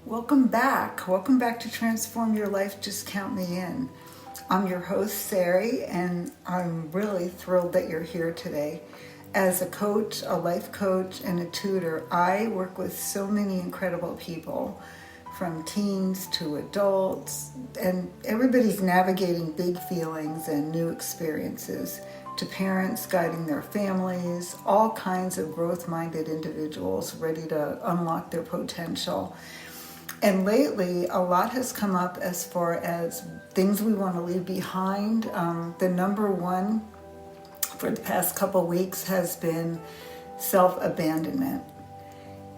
Welcome back. Welcome back to Transform Your Life. Just count me in. I'm your host, Sari, and I'm really thrilled that you're here today. As a coach, a life coach, and a tutor, I work with so many incredible people, from teens to adults, and everybody's navigating big feelings and new experiences, to parents guiding their families, all kinds of growth-minded individuals ready to unlock their potential. And lately, a lot has come up as far as things we want to leave behind. The number one for the past couple weeks has been self-abandonment.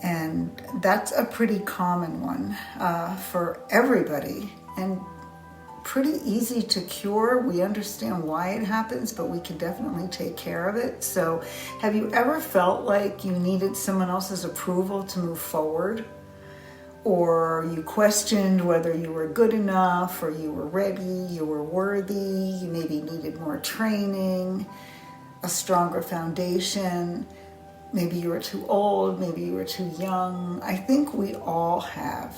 And that's a pretty common one for everybody and pretty easy to cure. We understand why it happens, but we can definitely take care of it. So have you ever felt like you needed someone else's approval to move forward? Or you questioned whether you were good enough, or you were ready, you were worthy, you maybe needed more training, a stronger foundation, maybe you were too old, maybe you were too young. I think we all have.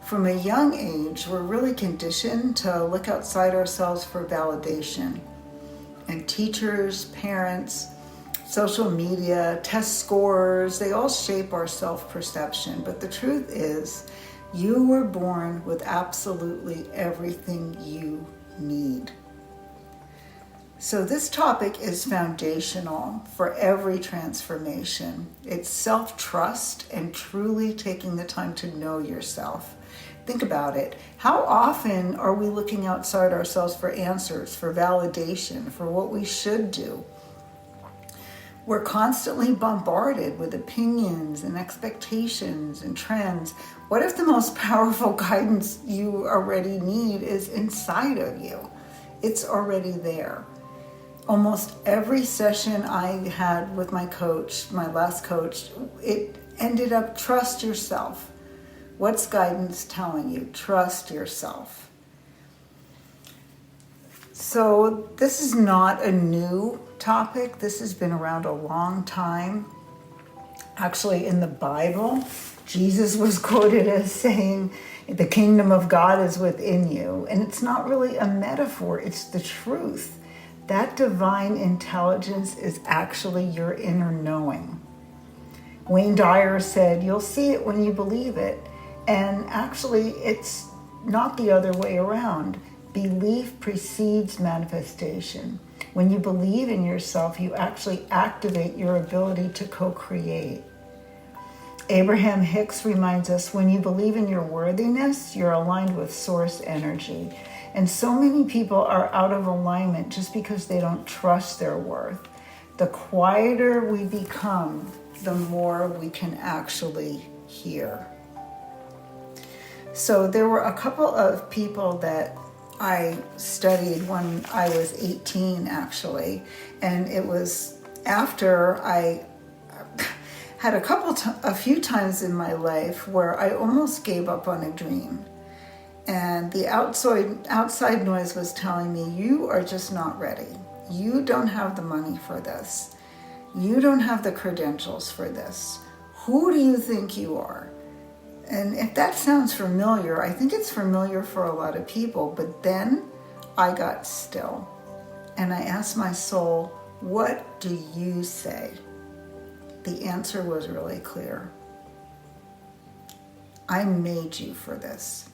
From a young age, we're really conditioned to look outside ourselves for validation. And teachers, parents, social media, test scores, they all shape our self-perception. But the truth is, you were born with absolutely everything you need. So this topic is foundational for every transformation. It's self-trust and truly taking the time to know yourself. Think about it. How often are we looking outside ourselves for answers, for validation, for what we should do? We're constantly bombarded with opinions and expectations and trends. What if the most powerful guidance you already need is inside of you? It's already there. Almost every session I had with my coach, my last coach, it ended up, trust yourself. What's guidance telling you? Trust yourself. So this is not a new topic. This has been around a long time. Actually, in the Bible, Jesus was quoted as saying, the kingdom of God is within you. And it's not really a metaphor, it's the truth. That divine intelligence is actually your inner knowing. Wayne Dyer said, you'll see it when you believe it. And actually, it's not the other way around. Belief precedes manifestation. When you believe in yourself, you actually activate your ability to co-create. Abraham Hicks reminds us, when you believe in your worthiness, you're aligned with source energy. And so many people are out of alignment just because they don't trust their worth. The quieter we become, the more we can actually hear. So there were a couple of people that I studied when I was 18, actually, and it was after I had a few times in my life where I almost gave up on a dream. And the outside noise was telling me, you are just not ready. You don't have the money for this. You don't have the credentials for this. Who do you think you are? And if that sounds familiar, I think it's familiar for a lot of people. But then I got still and I asked my soul, what do you say? The answer was really clear. I made you for this.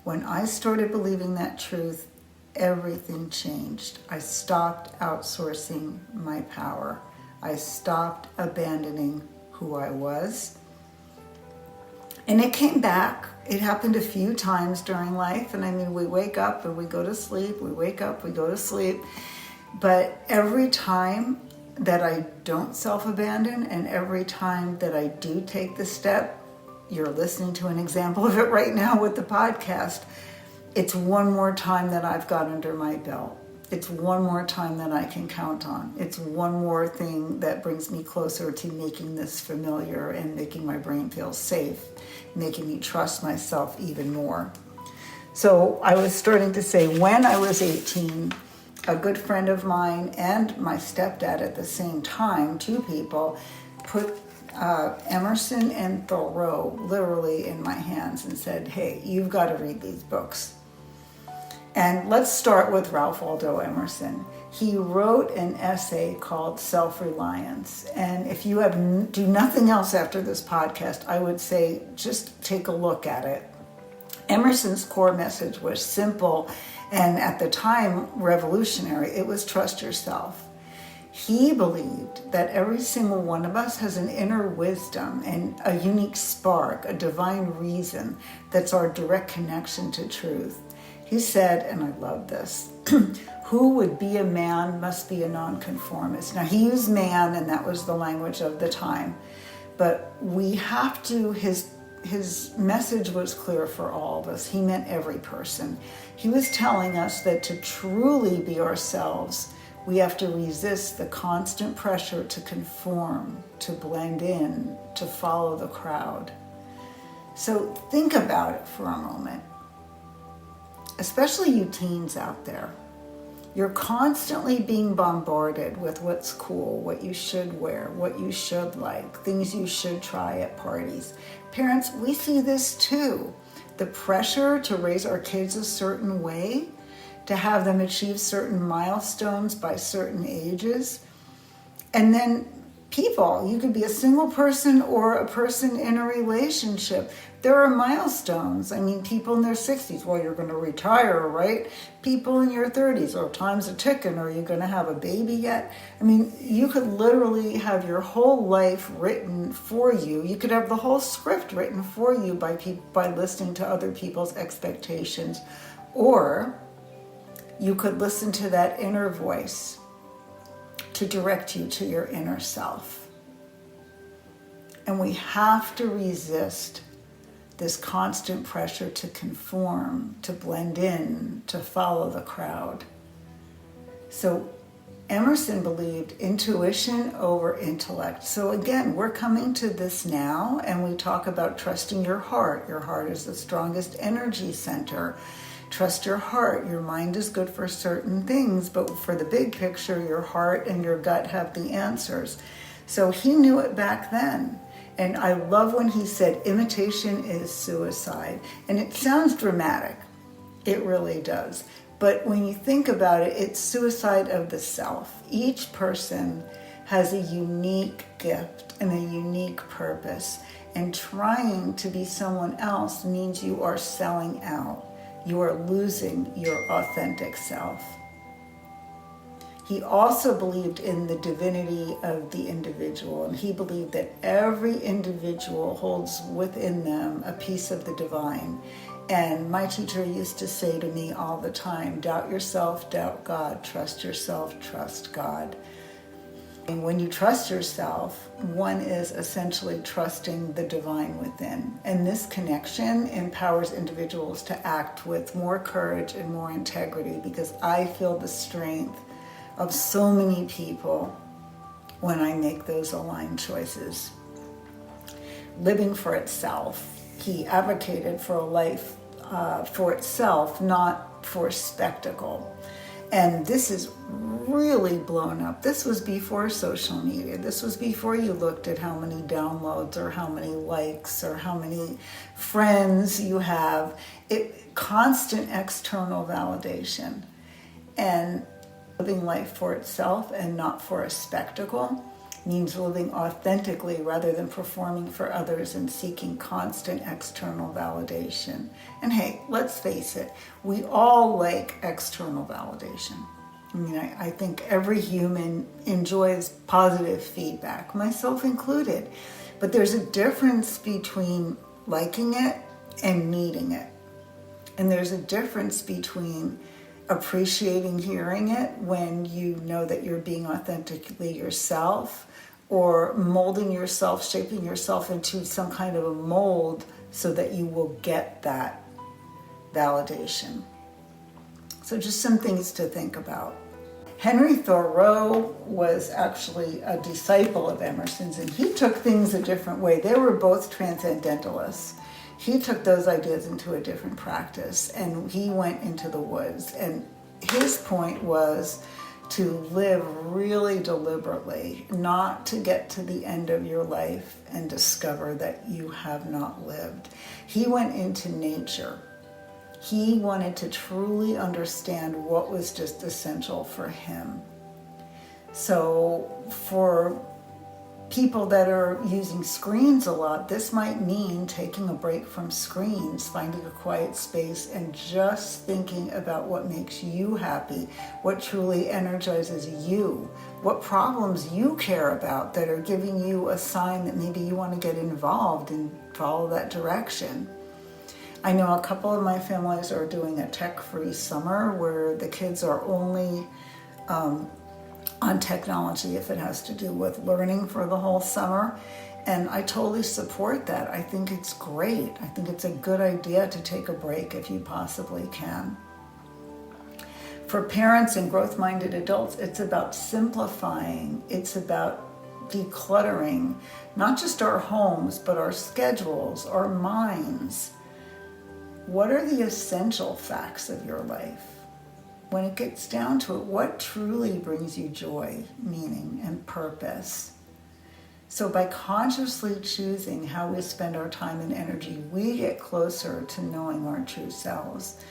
When I started believing that truth, everything changed. I stopped outsourcing my power. I stopped abandoning who I was. And it came back. It happened a few times during life. And I mean, we wake up and we go to sleep. We wake up, we go to sleep. But every time that I don't self-abandon and every time that I do take the step, you're listening to an example of it right now with the podcast, it's one more time that I've got under my belt. It's one more time that I can count on. It's one more thing that brings me closer to making this familiar and making my brain feel safe, making me trust myself even more. So I was starting to say, when I was 18, a good friend of mine and my stepdad at the same time, two people, put Emerson and Thoreau literally in my hands and said, hey, you've got to read these books. And let's start with Ralph Waldo Emerson. He wrote an essay called Self-Reliance. And if you do nothing else after this podcast, I would say just take a look at it. Emerson's core message was simple and at the time revolutionary. It was trust yourself. He believed that every single one of us has an inner wisdom and a unique spark, a divine reason that's our direct connection to truth. He said, and I love this, who would be a man must be a nonconformist. Now, he used man, and that was the language of the time. But we have to, his message was clear for all of us. He meant every person. He was telling us that to truly be ourselves, we have to resist the constant pressure to conform, to blend in, to follow the crowd. So think about it for a moment. Especially you teens out there. You're constantly being bombarded with what's cool, what you should wear, what you should like, things you should try at parties. Parents, we see this too. The pressure to raise our kids a certain way, to have them achieve certain milestones by certain ages. And then people, you could be a single person or a person in a relationship. There are milestones. I mean, people in their 60s, well, you're going to retire, right? People in your 30s, oh, time's a ticking, are you going to have a baby yet? I mean, you could literally have your whole life written for you. You could have the whole script written for you by listening to other people's expectations. Or you could listen to that inner voice to direct you to your inner self. And we have to resist this constant pressure to conform, to blend in, to follow the crowd. So Emerson believed intuition over intellect. So again, we're coming to this now, and we talk about trusting your heart. Your heart is the strongest energy center. Trust your heart. Your mind is good for certain things, but for the big picture, your heart and your gut have the answers. So he knew it back then. And I love when he said, imitation is suicide. And it sounds dramatic. It really does. But when you think about it, it's suicide of the self. Each person has a unique gift and a unique purpose. And trying to be someone else means you are selling out. You are losing your authentic self. He also believed in the divinity of the individual, and he believed that every individual holds within them a piece of the divine. And my teacher used to say to me all the time, doubt yourself, doubt God, trust yourself, trust God. And when you trust yourself, one is essentially trusting the divine within. And this connection empowers individuals to act with more courage and more integrity, because I feel the strength of so many people when I make those aligned choices. Living for itself. He advocated for a life for itself, not for spectacle. And this is really blown up. This was before social media. This was before you looked at how many downloads or how many likes or how many friends you have. Constant external validation. And living life for itself and not for a spectacle means living authentically rather than performing for others and seeking constant external validation. And hey, let's face it, we all like external validation. I mean, I think every human enjoys positive feedback, myself included. But there's a difference between liking it and needing it. And there's a difference between appreciating hearing it when you know that you're being authentically yourself, or molding yourself, shaping yourself into some kind of a mold so that you will get that validation. So just some things to think about. Henry Thoreau was actually a disciple of Emerson's, and he took things a different way. They were both transcendentalists. He took those ideas into a different practice, and he went into the woods. And his point was to live really deliberately, not to get to the end of your life and discover that you have not lived. He went into nature. He wanted to truly understand what was just essential for him. So for people that are using screens a lot, this might mean taking a break from screens, finding a quiet space, and just thinking about what makes you happy, what truly energizes you, what problems you care about that are giving you a sign that maybe you want to get involved and follow that direction. I know a couple of my families are doing a tech-free summer where the kids are only on technology if it has to do with learning for the whole summer. And I totally support that. I think it's great. I think it's a good idea to take a break if you possibly can. For parents and growth-minded adults, it's about simplifying. It's about decluttering, not just our homes, but our schedules, our minds. What are the essential facts of your life? When it gets down to it, what truly brings you joy, meaning, and purpose? So by consciously choosing how we spend our time and energy, we get closer to knowing our true selves.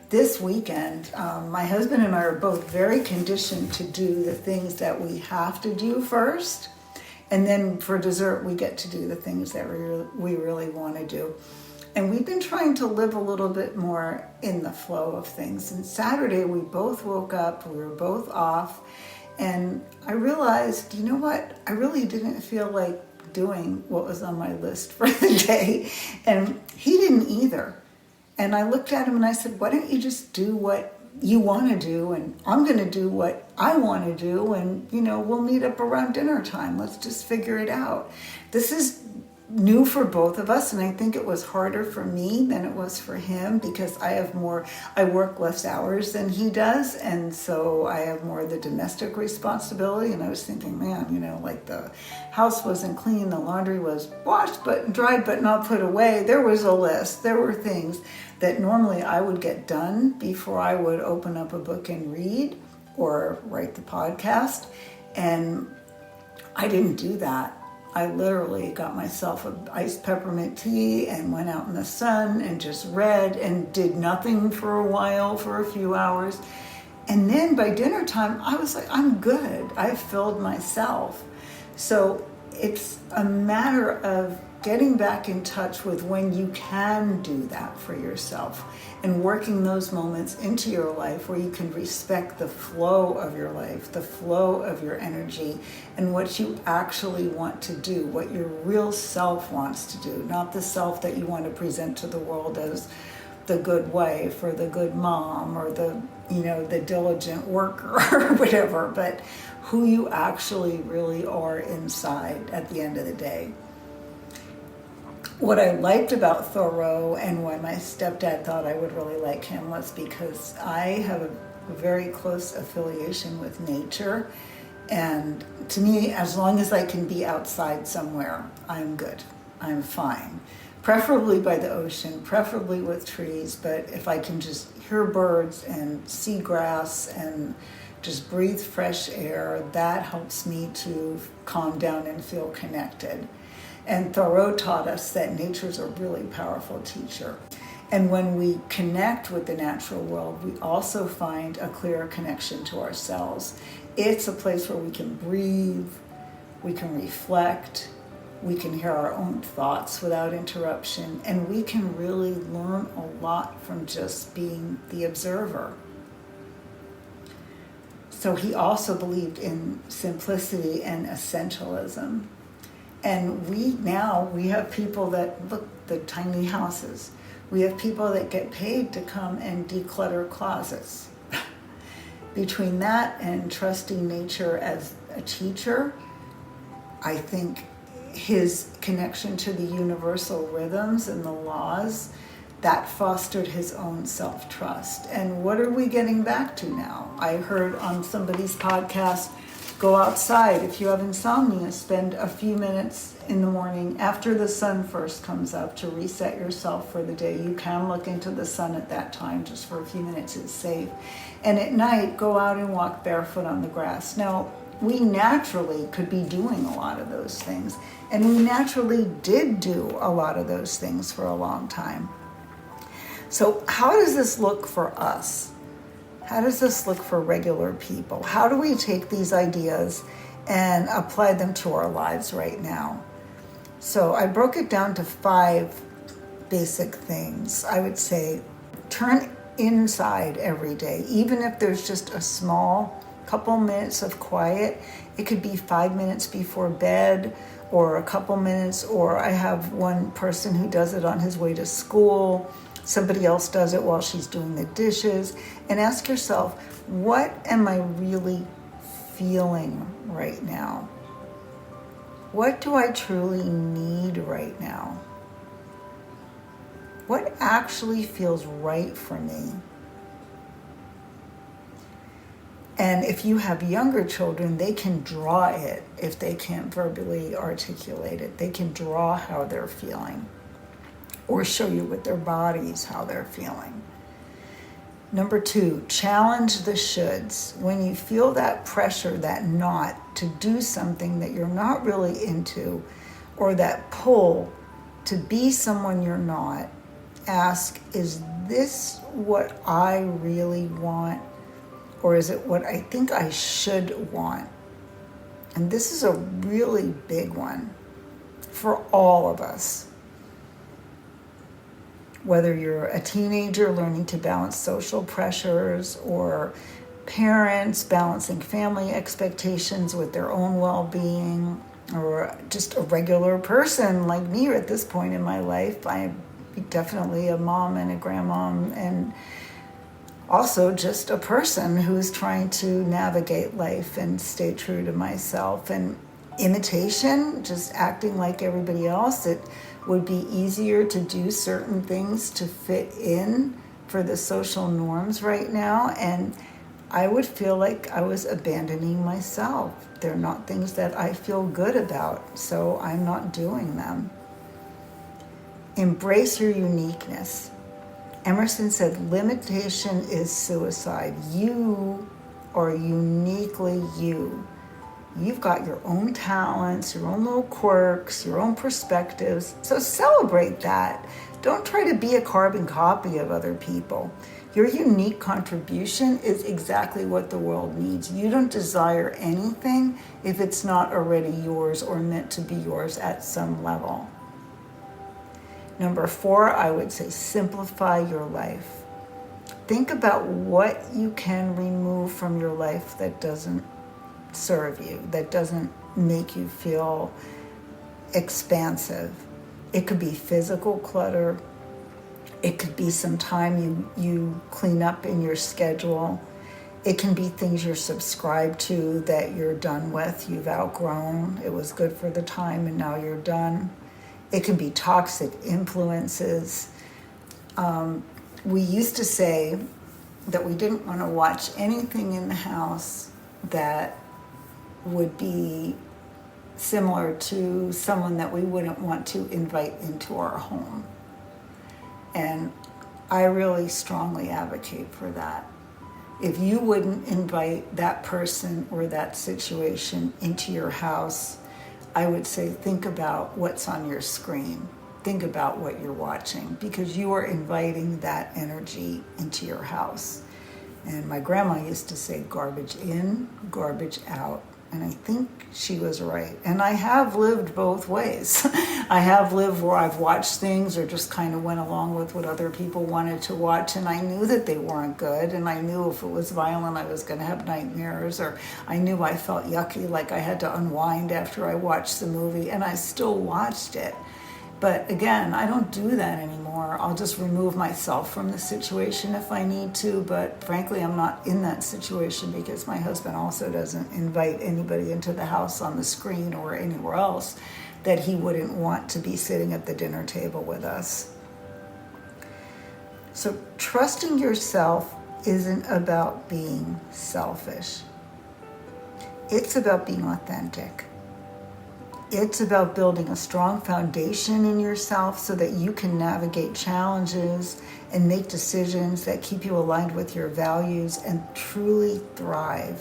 This weekend, my husband and I are both very conditioned to do the things that we have to do first. And then for dessert, we get to do the things that we really want to do. And we've been trying to live a little bit more in the flow of things. And Saturday, we both woke up, we were both off, and I realized, you know what? I really didn't feel like doing what was on my list for the day. And he didn't either. And I looked at him and I said, why don't you just do what you want to do, and I'm going to do what I want to do, and, we'll meet up around dinner time. Let's just figure it out. This is new for both of us, and I think it was harder for me than it was for him because I work less hours than he does, and so I have more of the domestic responsibility. And I was thinking, man, like the house wasn't clean, the laundry was washed but dried but not put away. There was a list. There were things that normally I would get done before I would open up a book and read or write the podcast, and I didn't do that. I literally got myself an iced peppermint tea and went out in the sun and just read and did nothing for a while, for a few hours. And then by dinner time, I was like, I'm good. I've filled myself. So it's a matter of getting back in touch with when you can do that for yourself and working those moments into your life where you can respect the flow of your life, the flow of your energy, and what you actually want to do, what your real self wants to do, not the self that you want to present to the world as the good wife or the good mom or the diligent worker or whatever, but who you actually really are inside at the end of the day. What I liked about Thoreau and why my stepdad thought I would really like him was because I have a very close affiliation with nature. And to me, as long as I can be outside somewhere, I'm good. I'm fine. Preferably by the ocean, preferably with trees. But if I can just hear birds and see grass and just breathe fresh air, that helps me to calm down and feel connected. And Thoreau taught us that nature's a really powerful teacher. And when we connect with the natural world, we also find a clearer connection to ourselves. It's a place where we can breathe, we can reflect, we can hear our own thoughts without interruption, and we can really learn a lot from just being the observer. So he also believed in simplicity and essentialism. And we have people that, look, the tiny houses. We have people that get paid to come and declutter closets. Between that and trusting nature as a teacher, I think his connection to the universal rhythms and the laws, that fostered his own self-trust. And what are we getting back to now? I heard on somebody's podcast, Go outside. If you have insomnia, spend a few minutes in the morning after the sun first comes up to reset yourself for the day. You can look into the sun at that time, just for a few minutes, it's safe. And at night, go out and walk barefoot on the grass. Now, we naturally could be doing a lot of those things, and we naturally did do a lot of those things for a long time. So how does this look for us? How does this look for regular people? How do we take these ideas and apply them to our lives right now? So I broke it down to 5 basic things. I would say turn inside every day, even if there's just a small couple minutes of quiet. It could be 5 minutes before bed, or a couple minutes, or I have one person who does it on his way to school. Somebody else does it while she's doing the dishes. And ask yourself, what am I really feeling right now? What do I truly need right now? What actually feels right for me? And if you have younger children, they can draw it if they can't verbally articulate it. They can draw how they're feeling, or show you with their bodies how they're feeling. Number 2, challenge the shoulds. When you feel that pressure, that knot to do something that you're not really into, or that pull to be someone you're not, ask, is this what I really want? Or is it what I think I should want? And this is a really big one for all of us. Whether you're a teenager learning to balance social pressures, or parents balancing family expectations with their own well-being, or just a regular person like me at this point in my life. I'm definitely a mom and a grandmom, and also just a person who's trying to navigate life and stay true to myself. And imitation, just acting like everybody else, it would be easier to do certain things to fit in for the social norms right now, and I would feel like I was abandoning myself. They're not things that I feel good about, so I'm not doing them. Embrace your uniqueness. Emerson said, limitation is suicide. You are uniquely you. You've got your own talents, your own little quirks, your own perspectives. So celebrate that. Don't try to be a carbon copy of other people. Your unique contribution is exactly what the world needs. You don't desire anything if it's not already yours or meant to be yours at some level. Number 4, I would say simplify your life. Think about what you can remove from your life that doesn't serve you, that doesn't make you feel expansive. It could be physical clutter. It could be some time you clean up in your schedule. It can be things you're subscribed to that you're done with, you've outgrown. It was good for the time and now you're done. It can be toxic influences. We used to say that we didn't want to watch anything in the house that would be similar to someone that we wouldn't want to invite into our home. And I really strongly advocate for that. If you wouldn't invite that person or that situation into your house, I would say think about what's on your screen. Think about what you're watching, because you are inviting that energy into your house. And my grandma used to say, garbage in, garbage out. And I think she was right. And I have lived both ways. I have lived where I've watched things or just kind of went along with what other people wanted to watch, and I knew that they weren't good, and I knew if it was violent I was going to have nightmares, or I knew I felt yucky, like I had to unwind after I watched the movie, and I still watched it. But again, I don't do that anymore. I'll just remove myself from the situation if I need to, but frankly, I'm not in that situation because my husband also doesn't invite anybody into the house on the screen or anywhere else that he wouldn't want to be sitting at the dinner table with us. So trusting yourself isn't about being selfish. It's about being authentic. It's about building a strong foundation in yourself so that you can navigate challenges and make decisions that keep you aligned with your values and truly thrive.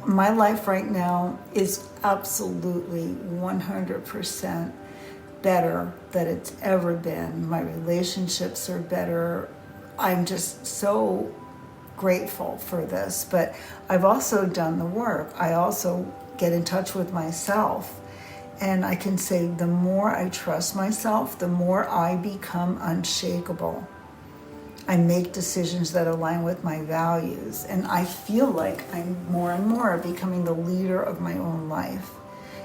My life right now is absolutely 100% better than it's ever been. My relationships are better. I'm just so grateful for this, but I've also done the work. I also get in touch with myself, and I can say the more I trust myself, the more I become unshakable. I make decisions that align with my values, and I feel like I'm more and more becoming the leader of my own life.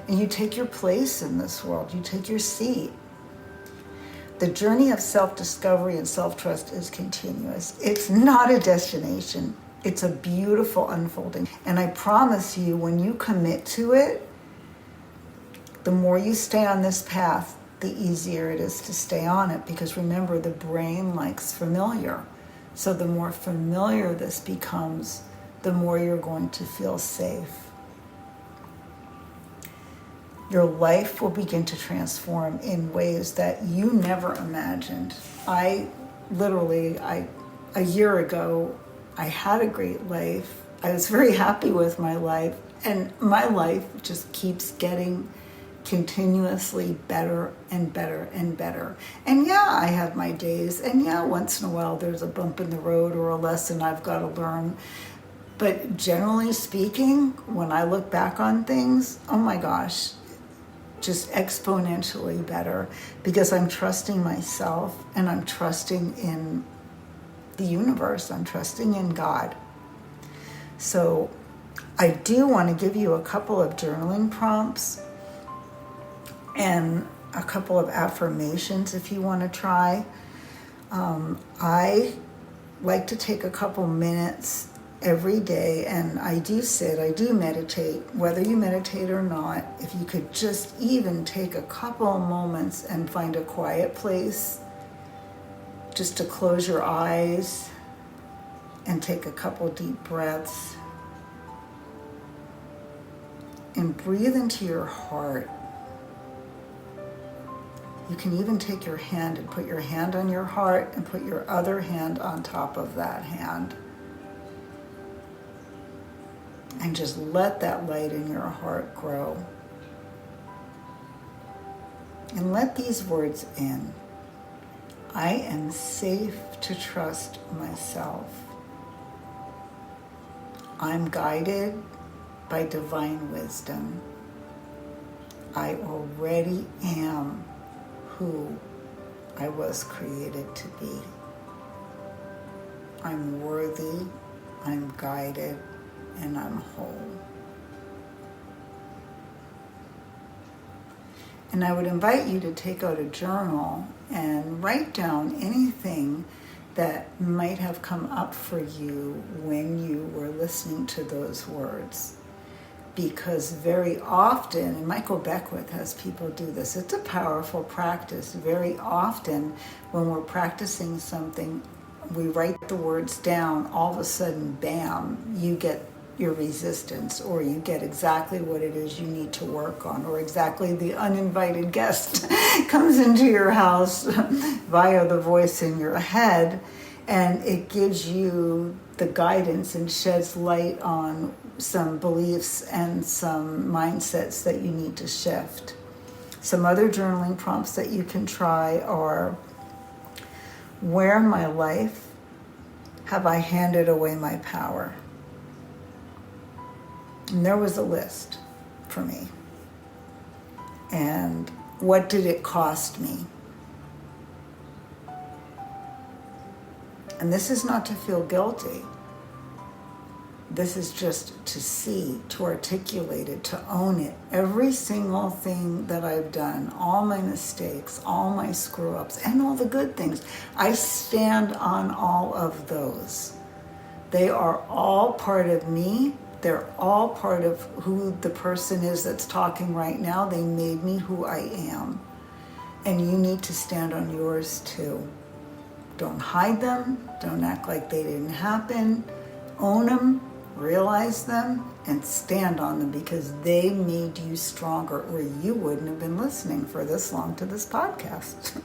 And you take your place in this world, you take your seat. The journey of self-discovery and self-trust is continuous. It's not a destination. It's a beautiful unfolding. And I promise you, when you commit to it, the more you stay on this path, the easier it is to stay on it. Because remember, the brain likes familiar. So the more familiar this becomes, the more you're going to feel safe. Your life will begin to transform in ways that you never imagined. A year ago, I had a great life. I was very happy with my life, and my life just keeps getting continuously better and better and better. And yeah, I have my days, and yeah, once in a while there's a bump in the road or a lesson I've got to learn. But generally speaking, when I look back on things, oh my gosh, just exponentially better, because I'm trusting myself and I'm trusting in the universe. I'm trusting in God. So I do want to give you a couple of journaling prompts and a couple of affirmations if you want to try. I like to take a couple minutes every day, and I do meditate. Whether you meditate or not, if you could just even take a couple moments and find a quiet place just to close your eyes and take a couple deep breaths and breathe into your heart. You can even take your hand and put your hand on your heart and put your other hand on top of that hand. And just let that light in your heart grow. And let these words in. I am safe to trust myself. I'm guided by divine wisdom. I already am who I was created to be. I'm worthy, I'm guided, and I'm whole. And I would invite you to take out a journal and write down anything that might have come up for you when you were listening to those words. Because very often, and Michael Beckwith has people do this, it's a powerful practice. Very often when we're practicing something, we write the words down, all of a sudden, bam, you get your resistance, or you get exactly what it is you need to work on, or exactly the uninvited guest comes into your house via the voice in your head, and it gives you the guidance and sheds light on some beliefs and some mindsets that you need to shift. Some other journaling prompts that you can try are, where in my life have I handed away my power? And there was a list for me. And what did it cost me? And this is not to feel guilty. This is just to see, to articulate it, to own it. Every single thing that I've done, all my mistakes, all my screw-ups, and all the good things, I stand on all of those. They are all part of me. They're all part of who the person is that's talking right now. They made me who I am. And you need to stand on yours too. Don't hide them. Don't act like they didn't happen. Own them. realize them, and stand on them because they made you stronger, or you wouldn't have been listening for this long to this podcast.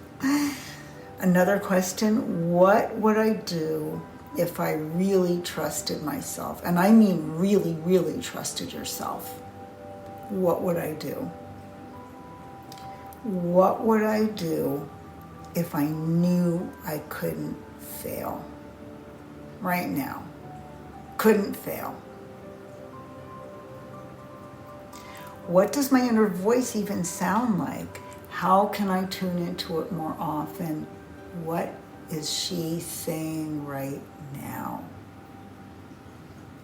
Another question, what would I do if I really trusted myself? And I mean really, really trusted yourself. What would I do? What would I do if I knew I couldn't fail? Right now. Couldn't fail. What does my inner voice even sound like? How can I tune into it more often? What is she saying right now?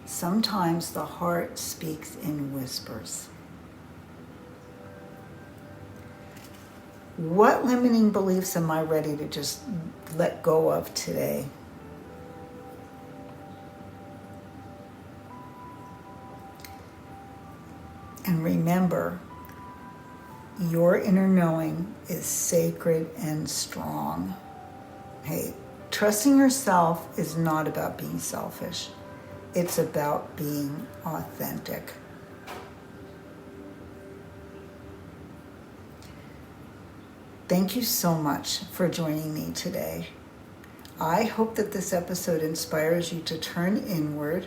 Sometimes the heart speaks in whispers. What limiting beliefs am I ready to just let go of today? And remember, your inner knowing is sacred and strong. Hey, trusting yourself is not about being selfish. It's about being authentic. Thank you so much for joining me today. I hope that this episode inspires you to turn inward,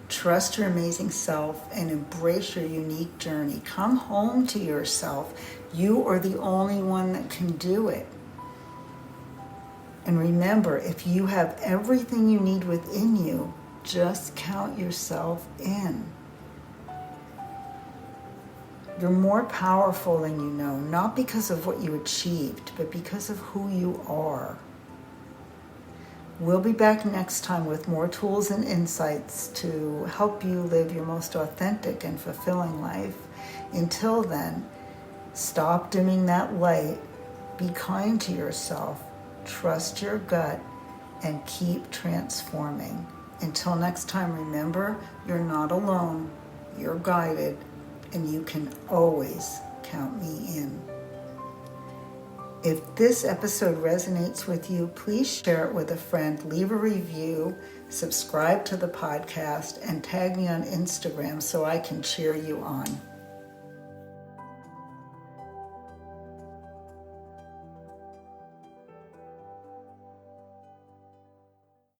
trust your amazing self, and embrace your unique journey. Come home to yourself. You are the only one that can do it. And remember, if you have everything you need within you, just count yourself in. You're more powerful than you know, not because of what you achieved, but because of who you are. We'll be back next time with more tools and insights to help you live your most authentic and fulfilling life. Until then, stop dimming that light, be kind to yourself, trust your gut, and keep transforming. Until next time, remember, you're not alone, you're guided, and you can always count me in. If this episode resonates with you, please share it with a friend, leave a review, subscribe to the podcast, and tag me on Instagram so I can cheer you on.